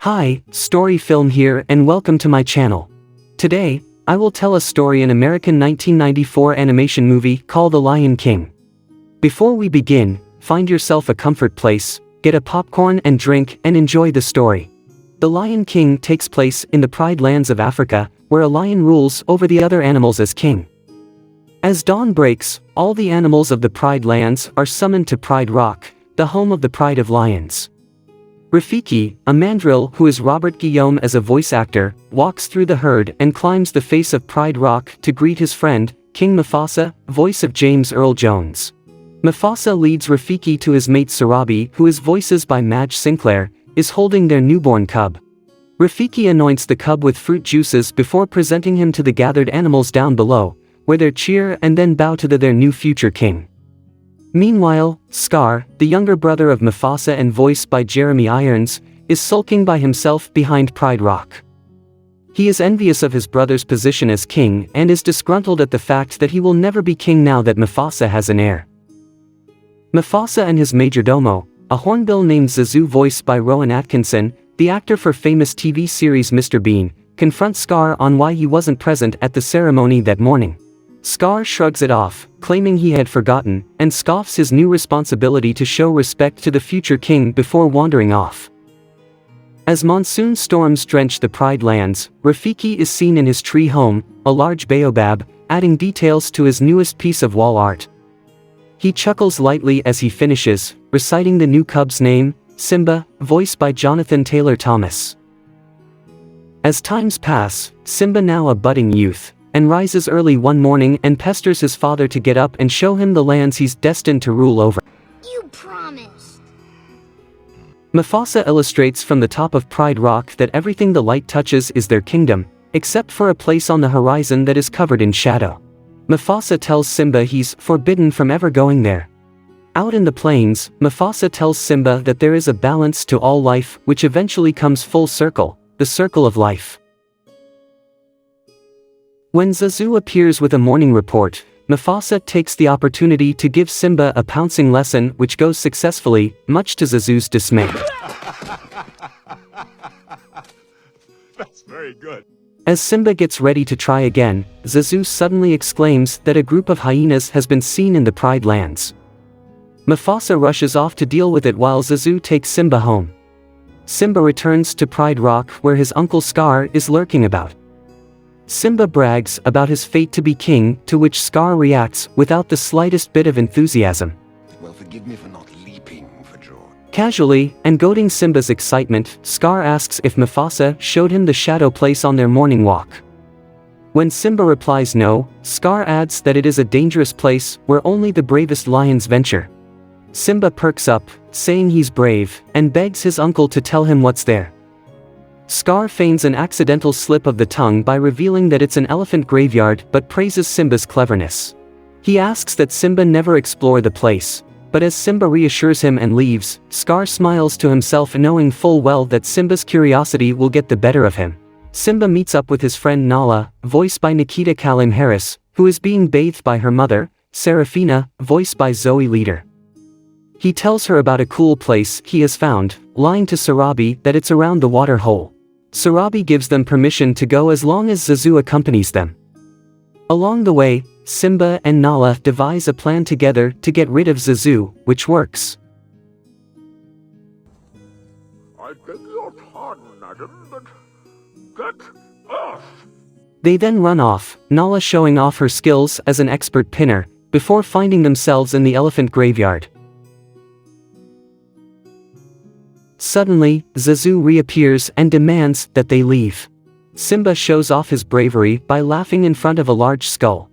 Hi, Story Film here and welcome to my channel. Today, I will tell a story in American 1994 animation movie called The Lion King. Before we begin, find yourself a comfort place, get a popcorn and drink and enjoy the story. The Lion King takes place in the Pride Lands of Africa, where a lion rules over the other animals as king. As dawn breaks, all the animals of the Pride Lands are summoned to Pride Rock, the home of the Pride of Lions. Rafiki, a mandrill who is Robert Guillaume as a voice actor, walks through the herd and climbs the face of Pride Rock to greet his friend, King Mufasa, voice of James Earl Jones. Mufasa leads Rafiki to his mate Sarabi, who is voices by Madge Sinclair, is holding their newborn cub. Rafiki anoints the cub with fruit juices before presenting him to the gathered animals down below, where they cheer and then bow to their new future king. Meanwhile, Scar, the younger brother of Mufasa and voiced by Jeremy Irons, is sulking by himself behind Pride Rock. He is envious of his brother's position as king and is disgruntled at the fact that he will never be king now that Mufasa has an heir. Mufasa and his majordomo, a hornbill named Zazu voiced by Rowan Atkinson, the actor for famous TV series Mr. Bean, confront Scar on why he wasn't present at the ceremony that morning. Scar shrugs it off, claiming he had forgotten, and scoffs his new responsibility to show respect to the future king before wandering off. As monsoon storms drench the Pride Lands, Rafiki is seen in his tree home, a large baobab, adding details to his newest piece of wall art. He chuckles lightly as he finishes, reciting the new cub's name, Simba, voiced by Jonathan Taylor Thomas. As times pass, Simba, now a budding youth, and rises early one morning and pesters his father to get up and show him the lands he's destined to rule over. You promised. Mufasa illustrates from the top of Pride Rock that everything the light touches is their kingdom, except for a place on the horizon that is covered in shadow. Mufasa tells Simba he's forbidden from ever going there. Out in the plains, Mufasa tells Simba that there is a balance to all life which eventually comes full circle, the circle of life. When Zazu appears with a morning report, Mufasa takes the opportunity to give Simba a pouncing lesson which goes successfully, much to Zazu's dismay. That's very good. As Simba gets ready to try again, Zazu suddenly exclaims that a group of hyenas has been seen in the Pride Lands. Mufasa rushes off to deal with it while Zazu takes Simba home. Simba returns to Pride Rock where his uncle Scar is lurking about. Simba brags about his fate to be king, to which Scar reacts without the slightest bit of enthusiasm. Well, forgive me for not leaping for joy. Casually, and goading Simba's excitement, Scar asks if Mufasa showed him the shadow place on their morning walk. When Simba replies no, Scar adds that it is a dangerous place where only the bravest lions venture. Simba perks up, saying he's brave, and begs his uncle to tell him what's there. Scar feigns an accidental slip of the tongue by revealing that it's an elephant graveyard but praises Simba's cleverness. He asks that Simba never explore the place, but as Simba reassures him and leaves, Scar smiles to himself knowing full well that Simba's curiosity will get the better of him. Simba meets up with his friend Nala, voiced by Nikita Kalim Harris, who is being bathed by her mother, Serafina, voiced by Zoe Leader. He tells her about a cool place he has found, lying to Sarabi that it's around the water hole. Sarabi gives them permission to go as long as Zazu accompanies them. Along the way, Simba and Nala devise a plan together to get rid of Zazu, which works. I beg your pardon, madam, but get off! They then run off, Nala showing off her skills as an expert pinner, before finding themselves in the elephant graveyard. Suddenly, Zazu reappears and demands that they leave. Simba shows off his bravery by laughing in front of a large skull.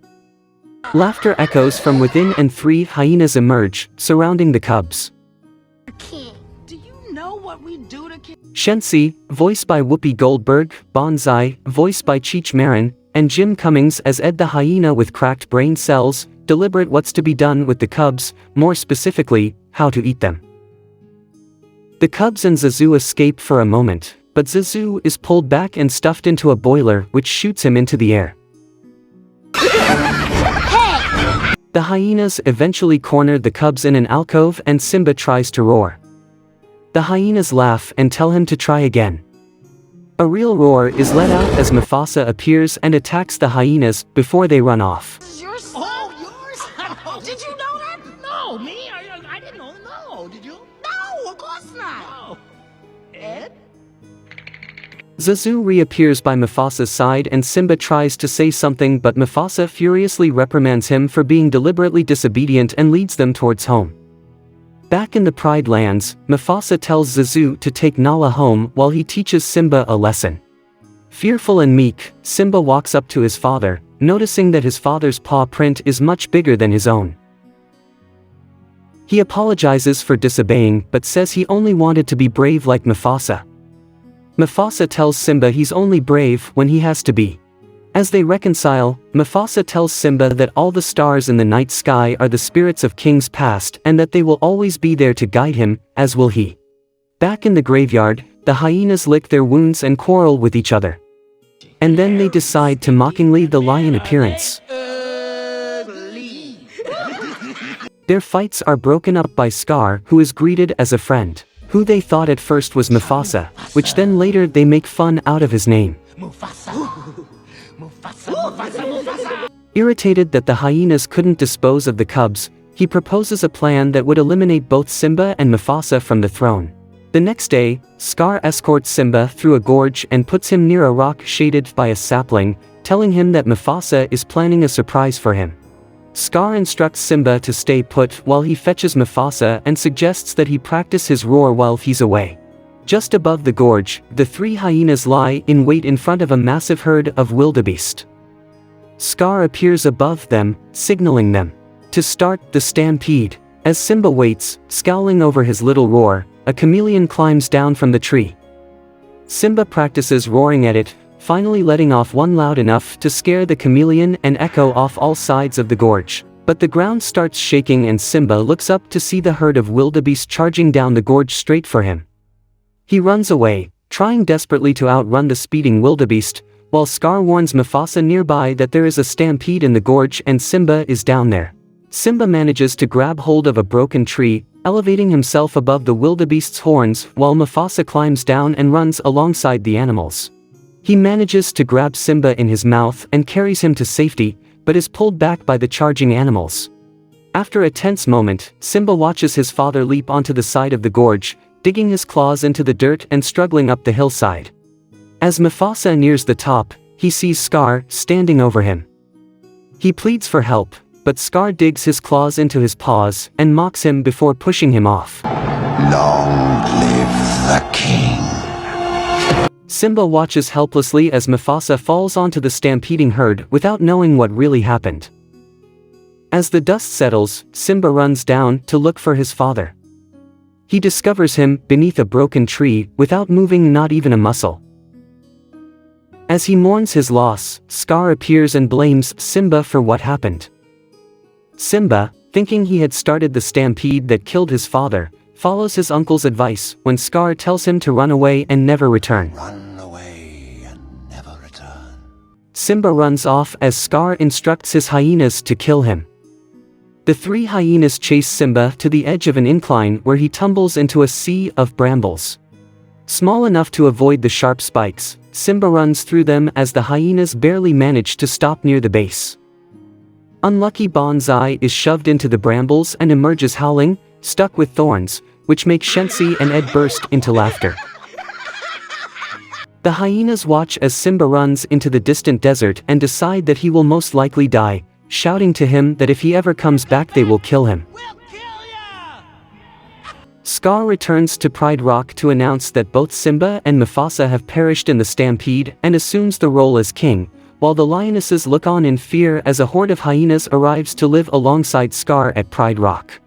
Laughter echoes from within and three hyenas emerge, surrounding the cubs. King. Do you know what we do to kids? Shensi, voiced by Whoopi Goldberg, Bonsai, voiced by Cheech Marin, and Jim Cummings as Ed the hyena with cracked brain cells, deliberate what's to be done with the cubs, more specifically, how to eat them. The cubs and Zazu escape for a moment, but Zazu is pulled back and stuffed into a boiler which shoots him into the air. Hey! The hyenas eventually corner the cubs in an alcove and Simba tries to roar. The hyenas laugh and tell him to try again. A real roar is let out as Mufasa appears and attacks the hyenas before they run off. This is your son? Oh, yours? Did you know that? No, me? I didn't know. No, did you? No, of course not. No. Ed? Zazu reappears by Mufasa's side and Simba tries to say something, but Mufasa furiously reprimands him for being deliberately disobedient and leads them towards home. Back in the Pride Lands, Mufasa tells Zazu to take Nala home while he teaches Simba a lesson. Fearful and meek, Simba walks up to his father, noticing that his father's paw print is much bigger than his own. He apologizes for disobeying but says he only wanted to be brave like Mufasa. Mufasa tells Simba he's only brave when he has to be. As they reconcile, Mufasa tells Simba that all the stars in the night sky are the spirits of kings past and that they will always be there to guide him, as will he. Back in the graveyard, the hyenas lick their wounds and quarrel with each other. And then they decide to mockingly the lion appearance. Their fights are broken up by Scar, who is greeted as a friend, who they thought at first was Mufasa, which then later they make fun out of his name. Irritated that the hyenas couldn't dispose of the cubs, he proposes a plan that would eliminate both Simba and Mufasa from the throne. The next day, Scar escorts Simba through a gorge and puts him near a rock shaded by a sapling, telling him that Mufasa is planning a surprise for him. Scar instructs Simba to stay put while he fetches Mufasa and suggests that he practice his roar while he's away. Just above the gorge, the three hyenas lie in wait in front of a massive herd of wildebeest. Scar appears above them, signaling them to start the stampede. As Simba waits, scowling over his little roar, a chameleon climbs down from the tree. Simba practices roaring at it, finally letting off one loud enough to scare the chameleon and echo off all sides of the gorge. But the ground starts shaking and Simba looks up to see the herd of wildebeest charging down the gorge straight for him. He runs away, trying desperately to outrun the speeding wildebeest, while Scar warns Mufasa nearby that there is a stampede in the gorge and Simba is down there. Simba manages to grab hold of a broken tree, elevating himself above the wildebeest's horns while Mufasa climbs down and runs alongside the animals. He manages to grab Simba in his mouth and carries him to safety, but is pulled back by the charging animals. After a tense moment, Simba watches his father leap onto the side of the gorge, digging his claws into the dirt and struggling up the hillside. As Mufasa nears the top, he sees Scar standing over him. He pleads for help, but Scar digs his claws into his paws and mocks him before pushing him off. Long live the king. Simba watches helplessly as Mufasa falls onto the stampeding herd without knowing what really happened. As the dust settles, Simba runs down to look for his father. He discovers him beneath a broken tree without moving not even a muscle. As he mourns his loss, Scar appears and blames Simba for what happened. Simba, thinking he had started the stampede that killed his father, follows his uncle's advice when Scar tells him to run away and never return. Run away and never return. Simba runs off as Scar instructs his hyenas to kill him. The three hyenas chase Simba to the edge of an incline where he tumbles into a sea of brambles. Small enough to avoid the sharp spikes, Simba runs through them as the hyenas barely manage to stop near the base. Unlucky Bonsai is shoved into the brambles and emerges howling, stuck with thorns, which make Shensi and Ed burst into laughter. The hyenas watch as Simba runs into the distant desert and decide that he will most likely die, shouting to him that if he ever comes back they will kill him. We'll kill ya! Scar returns to Pride Rock to announce that both Simba and Mufasa have perished in the stampede and assumes the role as king, while the lionesses look on in fear as a horde of hyenas arrives to live alongside Scar at Pride Rock.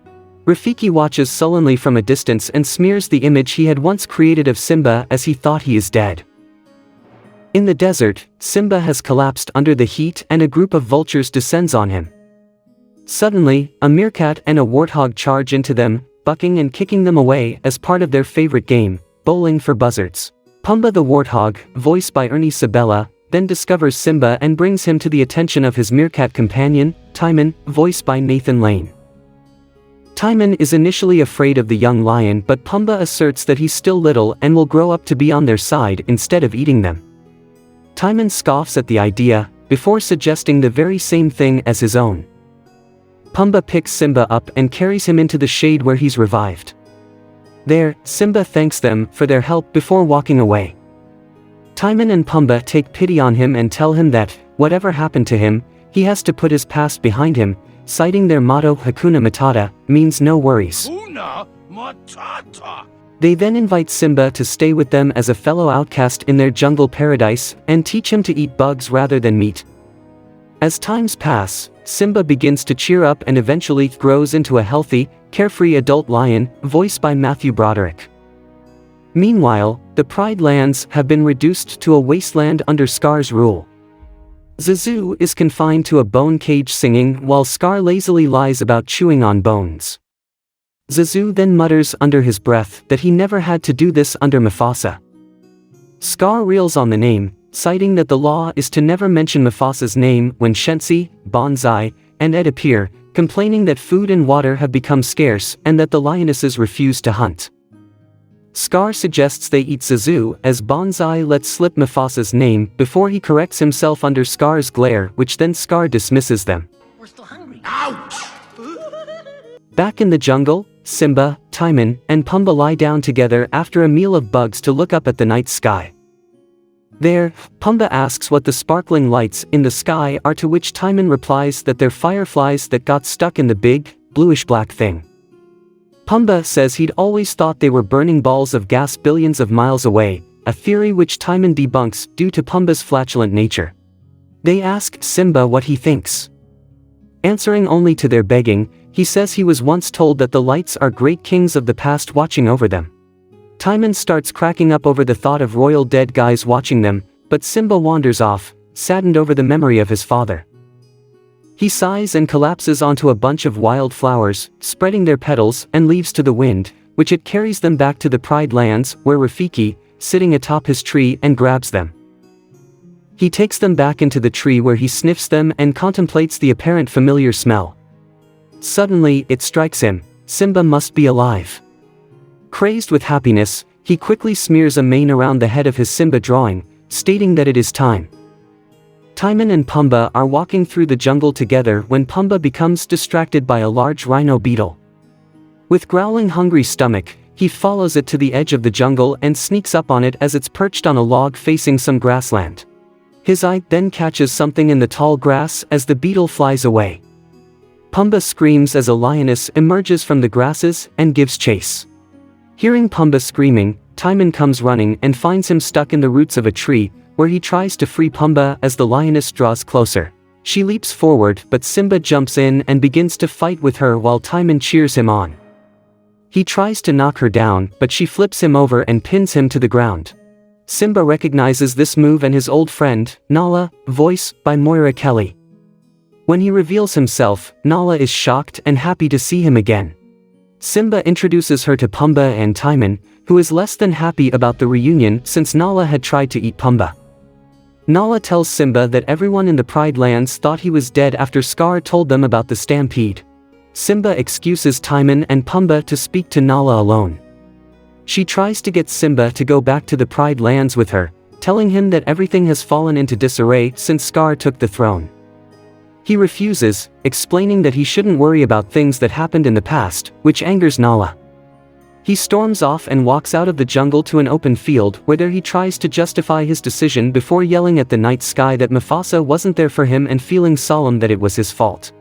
Rafiki watches sullenly from a distance and smears the image he had once created of Simba as he thought he is dead. In the desert, Simba has collapsed under the heat and a group of vultures descends on him. Suddenly, a meerkat and a warthog charge into them, bucking and kicking them away as part of their favorite game, bowling for buzzards. Pumbaa the warthog, voiced by Ernie Sabella, then discovers Simba and brings him to the attention of his meerkat companion, Timon, voiced by Nathan Lane. Timon is initially afraid of the young lion, but Pumbaa asserts that he's still little and will grow up to be on their side instead of eating them. Timon scoffs at the idea, before suggesting the very same thing as his own. Pumbaa picks Simba up and carries him into the shade where he's revived. There, Simba thanks them for their help before walking away. Timon and Pumbaa take pity on him and tell him that, whatever happened to him, he has to put his past behind him, citing their motto Hakuna Matata, means no worries. Hakuna Matata. They then invite Simba to stay with them as a fellow outcast in their jungle paradise, and teach him to eat bugs rather than meat. As times pass, Simba begins to cheer up and eventually grows into a healthy, carefree adult lion, voiced by Matthew Broderick. Meanwhile, the Pride Lands have been reduced to a wasteland under Scar's rule. Zazu is confined to a bone cage singing while Scar lazily lies about chewing on bones. Zazu then mutters under his breath that he never had to do this under Mufasa. Scar reels on the name, citing that the law is to never mention Mufasa's name when Shensi, Bonsai, and Ed appear, complaining that food and water have become scarce and that the lionesses refuse to hunt. Scar suggests they eat Zazu as Bonsai lets slip Mufasa's name before he corrects himself under Scar's glare, which then Scar dismisses them. We're still hungry. Ouch! Back in the jungle, Simba, Timon, and Pumbaa lie down together after a meal of bugs to look up at the night sky. There, Pumbaa asks what the sparkling lights in the sky are, to which Timon replies that they're fireflies that got stuck in the big, bluish-black thing. Pumbaa says he'd always thought they were burning balls of gas billions of miles away, a theory which Timon debunks due to Pumbaa's flatulent nature. They ask Simba what he thinks. Answering only to their begging, he says he was once told that the lights are great kings of the past watching over them. Timon starts cracking up over the thought of royal dead guys watching them, but Simba wanders off, saddened over the memory of his father. He sighs and collapses onto a bunch of wild flowers, spreading their petals, and leaves to the wind, which it carries them back to the Pride Lands, where Rafiki, sitting atop his tree, and grabs them. He takes them back into the tree where he sniffs them and contemplates the apparent familiar smell. Suddenly, it strikes him, Simba must be alive. Crazed with happiness, he quickly smears a mane around the head of his Simba drawing, stating that it is time. Timon and Pumbaa are walking through the jungle together when Pumbaa becomes distracted by a large rhino beetle. With growling hungry stomach, he follows it to the edge of the jungle and sneaks up on it as it's perched on a log facing some grassland. His eye then catches something in the tall grass as the beetle flies away. Pumbaa screams as a lioness emerges from the grasses and gives chase. Hearing Pumbaa screaming, Timon comes running and finds him stuck in the roots of a tree, where he tries to free Pumbaa as the lioness draws closer. She leaps forward, but Simba jumps in and begins to fight with her while Timon cheers him on. He tries to knock her down, but she flips him over and pins him to the ground. Simba recognizes this move and his old friend, Nala, voiced by Moira Kelly. When he reveals himself, Nala is shocked and happy to see him again. Simba introduces her to Pumbaa and Timon, who is less than happy about the reunion since Nala had tried to eat Pumbaa. Nala tells Simba that everyone in the Pride Lands thought he was dead after Scar told them about the stampede. Simba excuses Timon and Pumbaa to speak to Nala alone. She tries to get Simba to go back to the Pride Lands with her, telling him that everything has fallen into disarray since Scar took the throne. He refuses, explaining that he shouldn't worry about things that happened in the past, which angers Nala. He storms off and walks out of the jungle to an open field where there he tries to justify his decision before yelling at the night sky that Mufasa wasn't there for him and feeling solemn that it was his fault.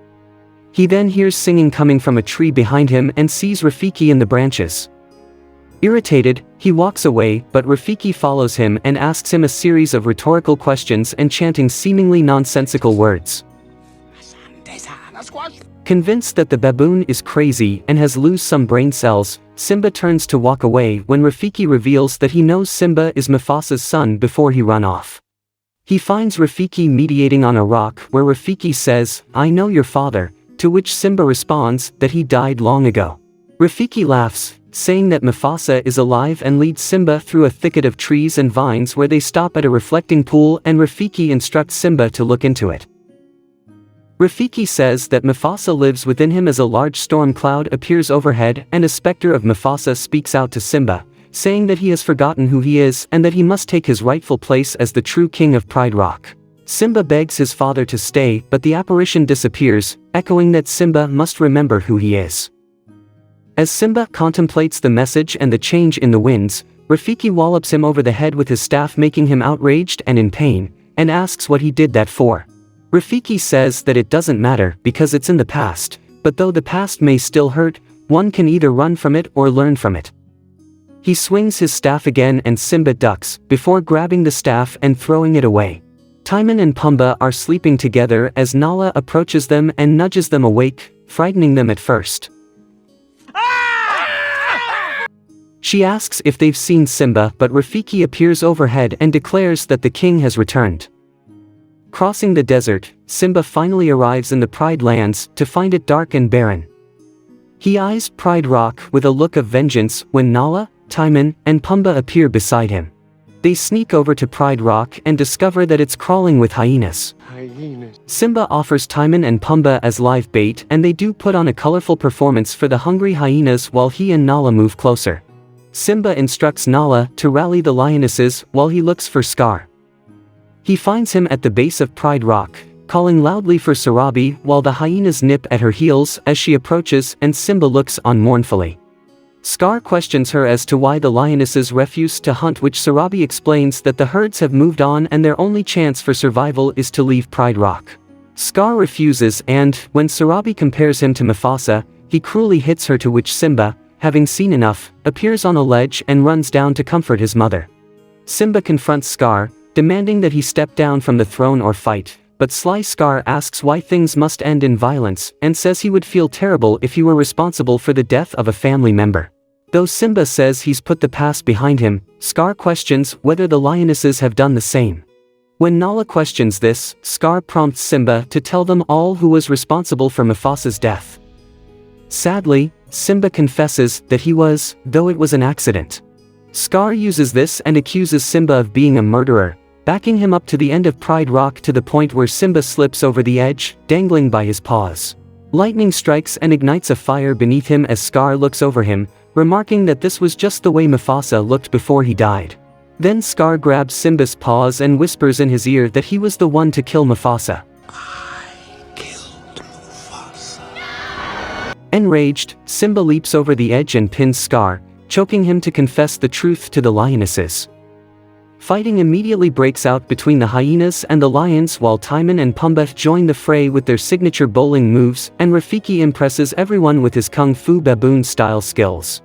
He then hears singing coming from a tree behind him and sees Rafiki in the branches. Irritated, he walks away, but Rafiki follows him and asks him a series of rhetorical questions and chanting seemingly nonsensical words. Convinced that the baboon is crazy and has lost some brain cells, Simba turns to walk away when Rafiki reveals that he knows Simba is Mufasa's son before he run off. He finds Rafiki mediating on a rock where Rafiki says, "I know your father," to which Simba responds that he died long ago. Rafiki laughs, saying that Mufasa is alive and leads Simba through a thicket of trees and vines where they stop at a reflecting pool and Rafiki instructs Simba to look into it. Rafiki says that Mufasa lives within him as a large storm cloud appears overhead and a specter of Mufasa speaks out to Simba, saying that he has forgotten who he is and that he must take his rightful place as the true king of Pride Rock. Simba begs his father to stay, but the apparition disappears, echoing that Simba must remember who he is. As Simba contemplates the message and the change in the winds, Rafiki wallops him over the head with his staff, making him outraged and in pain, and asks what he did that for. Rafiki says that it doesn't matter because it's in the past, but though the past may still hurt, one can either run from it or learn from it. He swings his staff again and Simba ducks, before grabbing the staff and throwing it away. Timon and Pumbaa are sleeping together as Nala approaches them and nudges them awake, frightening them at first. She asks if they've seen Simba, but Rafiki appears overhead and declares that the king has returned. Crossing the desert, Simba finally arrives in the Pride Lands to find it dark and barren. He eyes Pride Rock with a look of vengeance when Nala, Timon, and Pumbaa appear beside him. They sneak over to Pride Rock and discover that it's crawling with hyenas. Simba offers Timon and Pumbaa as live bait and they do put on a colorful performance for the hungry hyenas while he and Nala move closer. Simba instructs Nala to rally the lionesses while he looks for Scar. He finds him at the base of Pride Rock, calling loudly for Sarabi while the hyenas nip at her heels as she approaches and Simba looks on mournfully. Scar questions her as to why the lionesses refuse to hunt, which Sarabi explains that the herds have moved on and their only chance for survival is to leave Pride Rock. Scar refuses and, when Sarabi compares him to Mufasa, he cruelly hits her, to which Simba, having seen enough, appears on a ledge and runs down to comfort his mother. Simba confronts Scar, demanding that he step down from the throne or fight, but sly Scar asks why things must end in violence and says he would feel terrible if he were responsible for the death of a family member. Though Simba says he's put the past behind him, Scar questions whether the lionesses have done the same. When Nala questions this, Scar prompts Simba to tell them all who was responsible for Mufasa's death. Sadly, Simba confesses that he was, though it was an accident. Scar uses this and accuses Simba of being a murderer, backing him up to the end of Pride Rock to the point where Simba slips over the edge, dangling by his paws. Lightning strikes and ignites a fire beneath him as Scar looks over him, remarking that this was just the way Mufasa looked before he died. Then Scar grabs Simba's paws and whispers in his ear that he was the one to kill Mufasa. I killed Mufasa. Enraged, Simba leaps over the edge and pins Scar, choking him to confess the truth to the lionesses. Fighting immediately breaks out between the hyenas and the lions while Timon and Pumbaa join the fray with their signature bowling moves, and Rafiki impresses everyone with his kung fu baboon-style skills.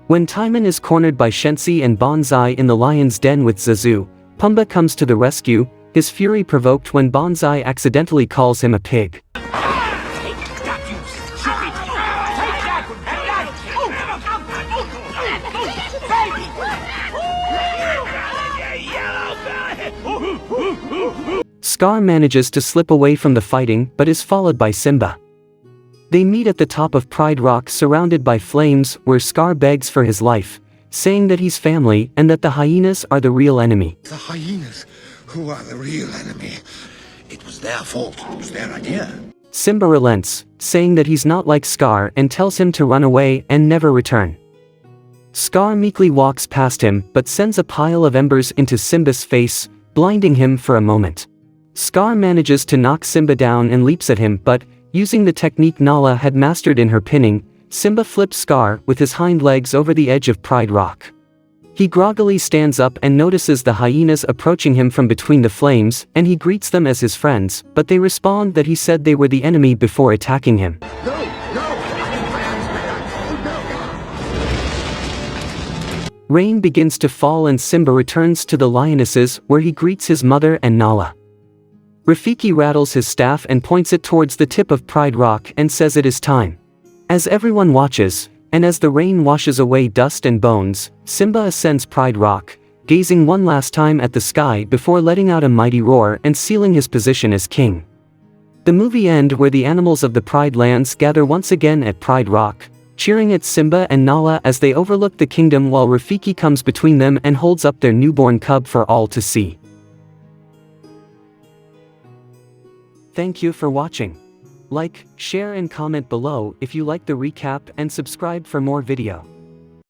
When Timon is cornered by Shensi and Bonsai in the lion's den with Zazu, Pumbaa comes to the rescue, his fury provoked when Bonsai accidentally calls him a pig. Scar manages to slip away from the fighting but is followed by Simba. They meet at the top of Pride Rock surrounded by flames, where Scar begs for his life, saying that he's family and that the hyenas are the real enemy. The hyenas, who are the real enemy. It was their fault. It was their idea. Simba relents, saying that he's not like Scar and tells him to run away and never return. Scar meekly walks past him but sends a pile of embers into Simba's face, blinding him for a moment. Scar manages to knock Simba down and leaps at him, but, using the technique Nala had mastered in her pinning, Simba flips Scar with his hind legs over the edge of Pride Rock. He groggily stands up and notices the hyenas approaching him from between the flames, and he greets them as his friends, but they respond that he said they were the enemy before attacking him. Rain begins to fall and Simba returns to the lionesses, where he greets his mother and Nala. Rafiki rattles his staff and points it towards the tip of Pride Rock and says it is time. As everyone watches, and as the rain washes away dust and bones, Simba ascends Pride Rock, gazing one last time at the sky before letting out a mighty roar and sealing his position as king. The movie ends where the animals of the Pride Lands gather once again at Pride Rock, cheering at Simba and Nala as they overlook the kingdom while Rafiki comes between them and holds up their newborn cub for all to see. Thank you for watching. Like, share and comment below if you like the recap and subscribe for more video.